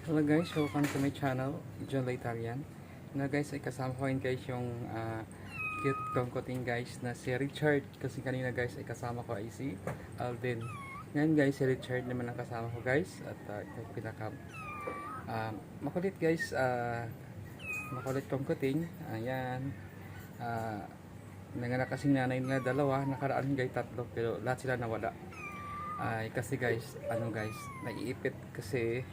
Hello guys, welcome to my channel, John Italian. Na guys, ay kasama ko rin guys yung cute kongkoting guys na si Richard. Kasi kanina guys ay kasama ko ay si Alden. Ngayon guys, si Richard naman ang kasama ko guys. At ito pinaka makulit guys, makulit kongkoting. Ayan. Nanganak kasing nanay nila dalawa, nakaraan guys tatlo, pero lahat sila nawala. Ay kasi guys, ano guys, naiipit kasi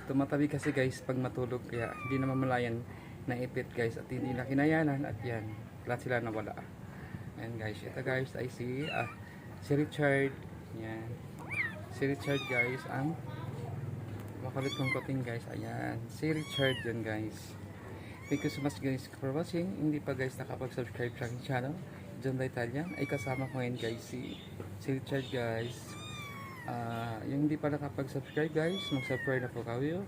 tumatabi kasi guys pag matulog, kaya hindi na mamalayan na ipit guys at hindi na kinayanan at yan, lahat sila nawala. And guys, ito guys ay si Richard. Yan. Si Richard guys ang makulit kong kuting guys. Ayan. Si Richard yan guys. Thank you so much guys for watching. Hindi pa guys nakapag-subscribe sa aking channel, John Italian, ay kasama ko ngayon guys si Richard guys. Yung hindi pa nakapag-subscribe guys, mag-subscribe na po kayo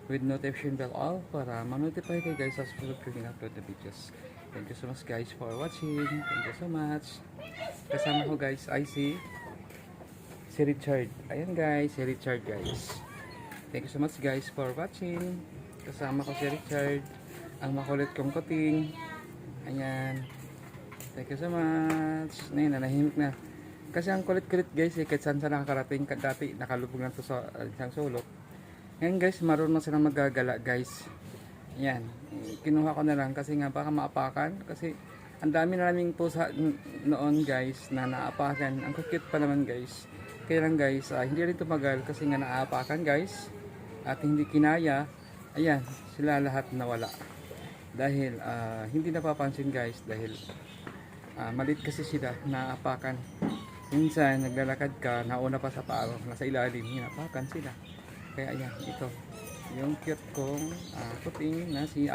with notification bell all para ma-notify kayo guys sa susunod kong in-upload na videos. Thank you so much guys for watching. Thank you so much. Kasama ko guys ay si Richard. Ayan guys, si Richard guys. Thank you so much guys for watching. Kasama ko si Richard, ang makulit kong kuting. Ayan. Thank you so much. Ngayon, nanahimik na. Kasi ang kulit-kulit guys, kahit saan sa nakakarating, dati nakalubog lang to sa isang sulok. Ngayon guys, marunong silang magagala guys. Yan, kinuha ko na lang kasi nga baka maapakan. Kasi ang dami na naming pusa noon guys na naapakan. Ang cute pa naman guys. Kaya lang guys, hindi rin tumagal kasi nga naapakan guys. At hindi kinaya. Ayan, sila lahat nawala. Dahil hindi napapansin guys, dahil malit kasi sila, naapakan. Minsan naglalakad ka, nauna pa sa paa, nasa ilalim, hinapakan sila. Kaya ayan, ito yung cute kong kuting na si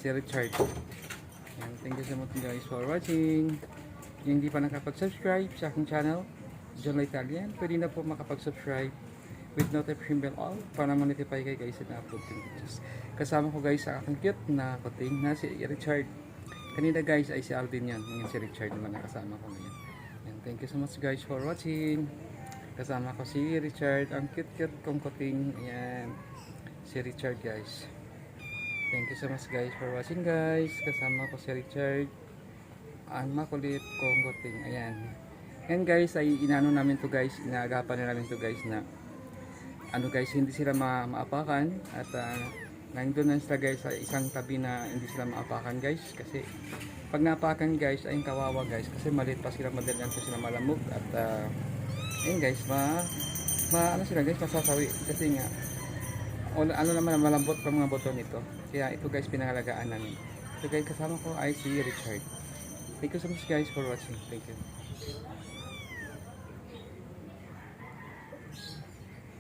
Richard. Ayan, thank you so much guys for watching. Yung hindi pa nakapag-subscribe sa aking channel, John Italian, pwede na po makapag-subscribe with notification bell all para ma-notify kayo guys na upload ng videos. Kasama ko guys sa aking cute na kuting na si Richard. Kanina guys ay si Alden yan. Ngayon si Richard naman nakasama ko ngayon. And thank you so much guys for watching. Kasama ko si Richard, ang cute kong kuting. Ayan, si Richard guys. Thank you so much guys for watching guys. Kasama ko si Richard, ang makulit kong kuting. Ayan. And guys, ay inano namin to guys, inaagapan na namin to guys na ano guys, hindi sila maapakan. At nandun na sila guys sa isang tabi na hindi sila maapakan guys. Kasi pag napakan guys ay kawawa guys, kasi maliit pa sila, madalang pa sila malamog. At ayun guys, ano sila guys, masasawi kasi nga ano naman, malambot pa mga buto nito. Kaya ito guys, pinangalagaan namin. So guys, kasama ko ay si Richard. Thank you so much guys for watching. Thank you.